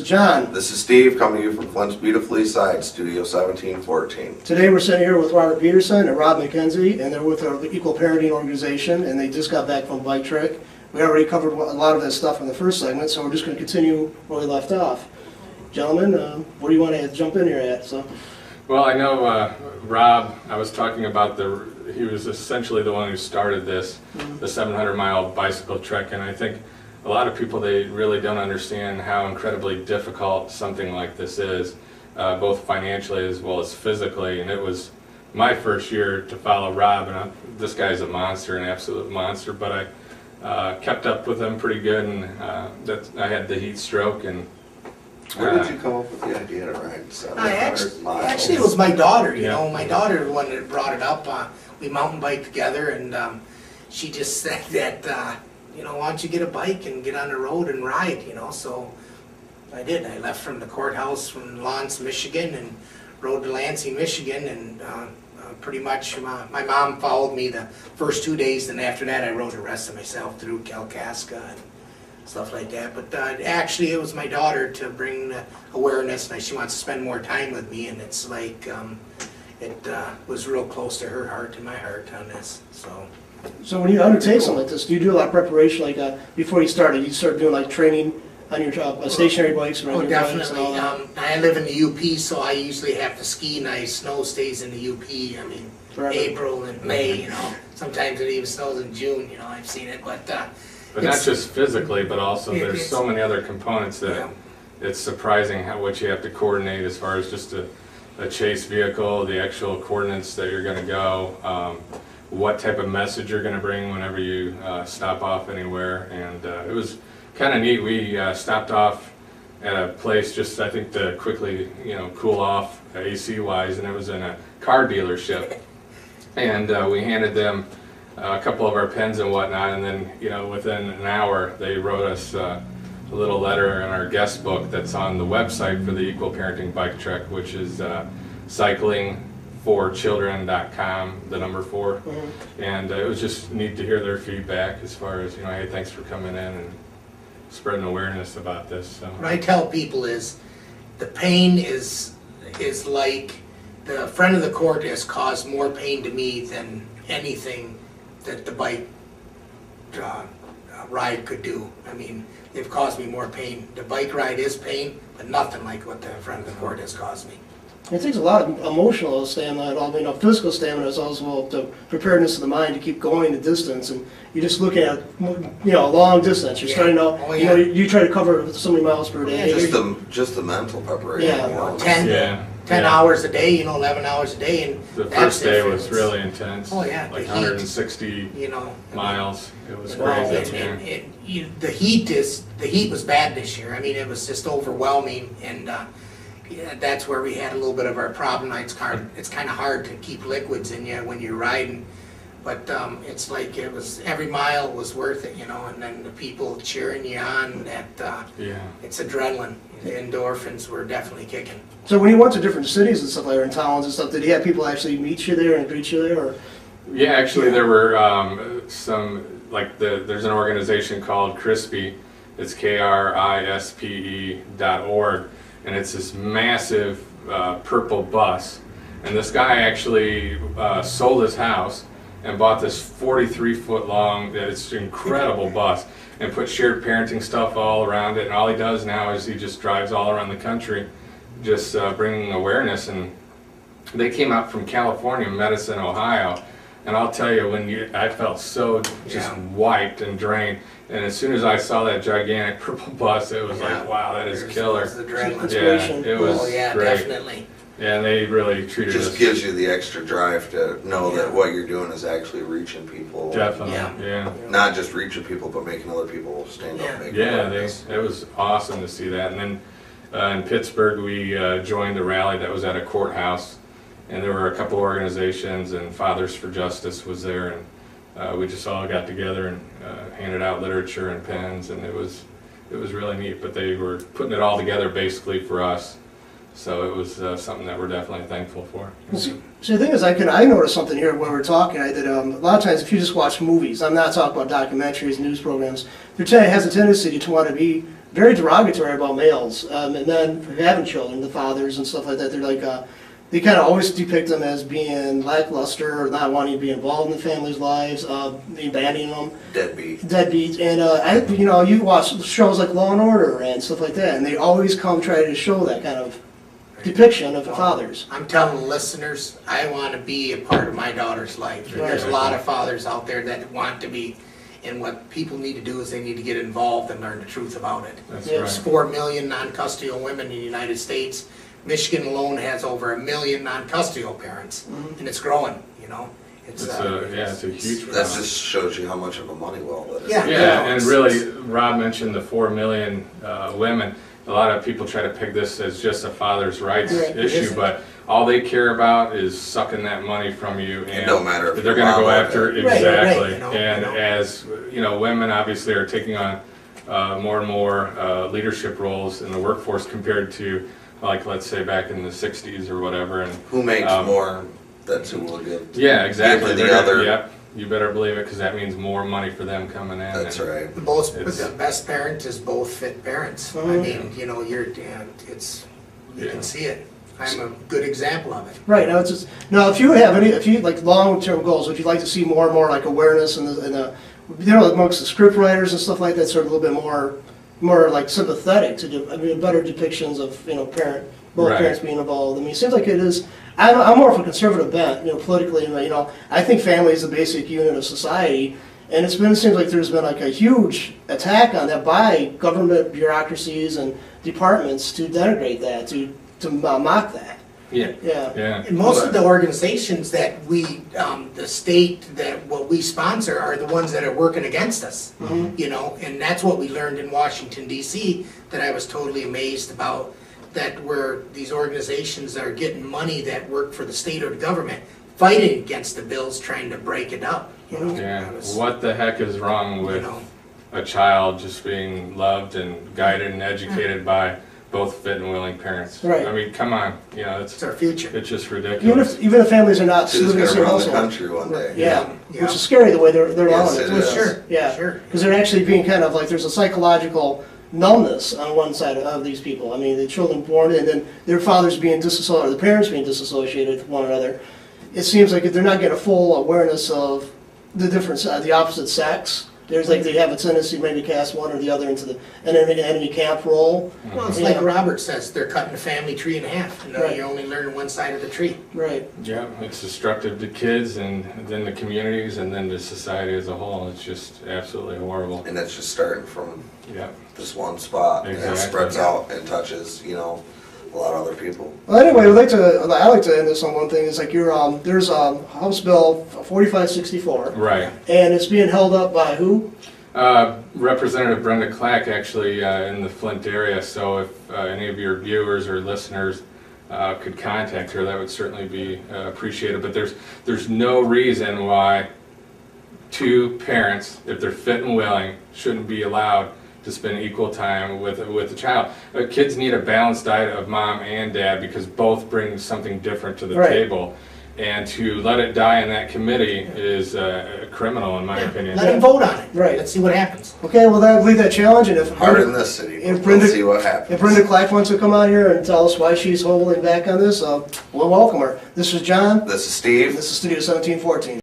John. This is Steve coming to you from Flint's Beautiful East Side, Studio 1714. Today we're sitting here with Robert Peterson and Rob McKenzie, and they're with our Equal Parenting Organization, and they just got back from Bike Trek. We already covered a lot of that stuff in the first segment, so we're just going to continue where we left off. Gentlemen, what do you want to jump in here at? Well, I know Rob, I was talking about he was essentially the one who started this, the 700-mile bicycle trek, and I think a lot of people, they really don't understand how incredibly difficult something like this is, both financially as well as physically. And it was my first year to follow Rob, and this guy's a monster, an absolute monster, but I kept up with him pretty good, and I had the heat stroke. And Where did you come up with the idea to ride 700 miles? Actually, it was my daughter, you Yeah. know, my daughter the one that brought it up. We mountain biked together, and she just said that, you know, why don't you get a bike and get on the road and ride, you know, so I did. I left from the courthouse from Lawrence, Michigan, and rode to Lansing, Michigan, and pretty much my mom followed me the first 2 days, and after that I rode the rest of myself through Kalkaska and stuff like that. But actually it was my daughter to bring the awareness, and she wants to spend more time with me, and it's like it was real close to her heart and my heart on this. So when you undertake something like this, do you do a lot of preparation? Like before you started, you start doing like training on your stationary bikes and Oh, regular bikes and definitely. all that? I live in the UP, so I usually have to ski nice. Snow stays in the UP. I mean, Forever. April and May, you know. Sometimes it even snows in June, you know, I've seen it. But not just physically, but also there's so many other components that Yeah. it's surprising what you have to coordinate as far as just a chase vehicle, the actual coordinates that you're going to go, what type of message you're going to bring whenever you stop off anywhere. And it was kind of neat. We stopped off at a place just, I think, to quickly, you know, cool off AC wise, and it was in a car dealership. And we handed them a couple of our pens and whatnot, and then, you know, within an hour they wrote us a little letter in our guest book that's on the website for the Equal Parenting Bike Trek, which is cyclingforchildren.com, the number 4. And it was just neat to hear their feedback as far as, you know, hey, thanks for coming in and spreading awareness about this. So. what I tell people is the pain is like the friend of the court has caused more pain to me than anything that the bike ride could do. I mean, they've caused me more pain. The bike ride is pain, but nothing like what the friend of the court has caused me. It takes a lot of emotional stamina, you know, physical stamina as well as the preparedness of the mind to keep going the distance. And you're just looking at, you know, a long distance. You're Yeah. starting out, Oh, you know, yeah. you try to cover so many miles per day. Just the mental preparation. Yeah. you know. 10 Yeah. hours a day, you know, 11 hours a day, and The that's first day different. was really intense. Oh, yeah, Like the heat. 160 You know, miles. It was Well, crazy. Yeah. the heat was bad this year. I mean, it was just overwhelming, and yeah, that's where we had a little bit of our problem. It's kind of hard to keep liquids in you when you're riding, but it's like every mile was worth it, you know. And then the people cheering you on, it's adrenaline. The endorphins were definitely kicking. So when you went to different cities and stuff like that, and towns and stuff, did you have people actually meet you there and greet you there? Or? Yeah, actually, there were some, like, there's an organization called CRISPE. It's KRISPE.org, and it's this massive purple bus. And this guy actually sold his house and bought this 43-foot long, it's an incredible bus, and put shared parenting stuff all around it. And all he does now is he just drives all around the country, just bringing awareness. And they came out from California, Medicine, Ohio. And I'll tell you, I felt so just wiped and drained. And as soon as I saw that gigantic purple bus, it was like, wow, that is killer. There's the adrenaline. Yeah, it was Oh yeah, great. definitely. Yeah, and they really treated us. Just gives you the extra drive to know that what you're doing is actually reaching people. Definitely, Yeah. Not just reaching people, but making other people stand up. Make Yeah, awareness. it was awesome to see that. And then in Pittsburgh, we joined a rally that was at a courthouse, and there were a couple organizations, and Fathers for Justice was there, and we just all got together and handed out literature and pens, and it was really neat. But they were putting it all together basically for us. So it was something that we're definitely thankful for. See, the thing is, I noticed something here when we were talking. I did a lot of times if you just watch movies, I'm not talking about documentaries, news programs. Has a tendency to want to be very derogatory about males, and then for having children, the fathers and stuff like that. They're like they kind of always depict them as being lackluster or not wanting to be involved in the family's lives, abandoning them, deadbeats. And you watch shows like Law and Order and stuff like that, and they always try to show that kind of depiction of the fathers. I'm telling listeners, I want to be a part of my daughter's life. And there's a lot of fathers out there that want to be, and what people need to do is they need to get involved and learn the truth about it. That's There's right. 4 million non-custodial women in the United States. Michigan alone has over 1 million non-custodial parents, and it's growing, It's a huge problem. That just shows you how much of a money well that is. Yeah. Yeah, and really, Rob mentioned the 4 million women. A lot of people try to peg this as just a father's rights Right. issue, but all they care about is sucking that money from you, and no matter if they're you're going to go mom or after dad. exactly. Right, And as women obviously are taking on more and more leadership roles in the workforce compared to, like, let's say back in the '60s or whatever. And Who makes Um, more, that's who will give. yeah, exactly. Give to the They're gonna- other. Yep, you better believe it, because that means more money for them coming in. That's and- right. Both, It's- the best parent is both fit parents. I Mhm. mean, you Yeah. can see it. I'm a good example of it. Right, if you like long-term goals, would you like to see more and more like awareness and amongst the script writers and stuff like that, sort of a little bit more like sympathetic to better depictions of, both Right. parents being involved. I mean, it seems like it is, I'm more of a conservative bent, politically, and, I think family is the basic unit of society, and it seems like there's been like a huge attack on that by government bureaucracies and departments to denigrate that, to mock that. Yeah, Yeah. yeah. And most of the organizations that the state, that what we sponsor are the ones that are working against us. And that's what we learned in Washington DC, that I was totally amazed about, that where these organizations that are getting money that work for the state or the government, fighting against the bills, trying to break it up. Yeah, I was- what the heck is wrong with a child just being loved and guided and educated by both fit and willing parents? Right. I mean, come on, It's our future. it's just Even ridiculous. if families are not Who's students gonna or run the households. country one day? Yeah, Yeah. which is scary the way they're allowing Yes, it. it is. Sure. Yeah, Sure. because they're actually being kind of like, there's a psychological numbness on one side of these people. I mean, the children born and then their fathers being disassociated, or the parents being disassociated with one another. It seems like if they're not getting a full awareness of the difference, the opposite sex. There's like, they have a tendency maybe to cast one or the other into an enemy camp role. Well, it's Yeah. like Robert says, they're cutting the family tree in half. Right. You're only learning one side of the tree. Right. Yeah, it's destructive to kids and then the communities and then to society as a whole. It's just absolutely horrible. And it's just starting from Yeah, this one spot, and it Exactly. spreads out and touches, a lot of other people. Well, anyway, I like to end this on one thing. It's like there's House Bill 4564, right. and it's being held up by who? Representative Brenda Clack actually in the Flint area, so if any of your viewers or listeners could contact her, that would certainly be appreciated. But there's no reason why two parents, if they're fit and willing, shouldn't be allowed to spend equal time with the child. Kids need a balanced diet of mom and dad because both bring something different to the Right. table. And to let it die in that committee is criminal, in my opinion. Let them vote on it. Right. Let's see what happens. Okay, well, that'll leave that challenge, and if Hard in this city, If but Brenda- we'll see what happens. If Brenda Clack wants to come out here and tell us why she's holding back on this, we'll welcome her. This is John. This is Steve. This is Studio 1714.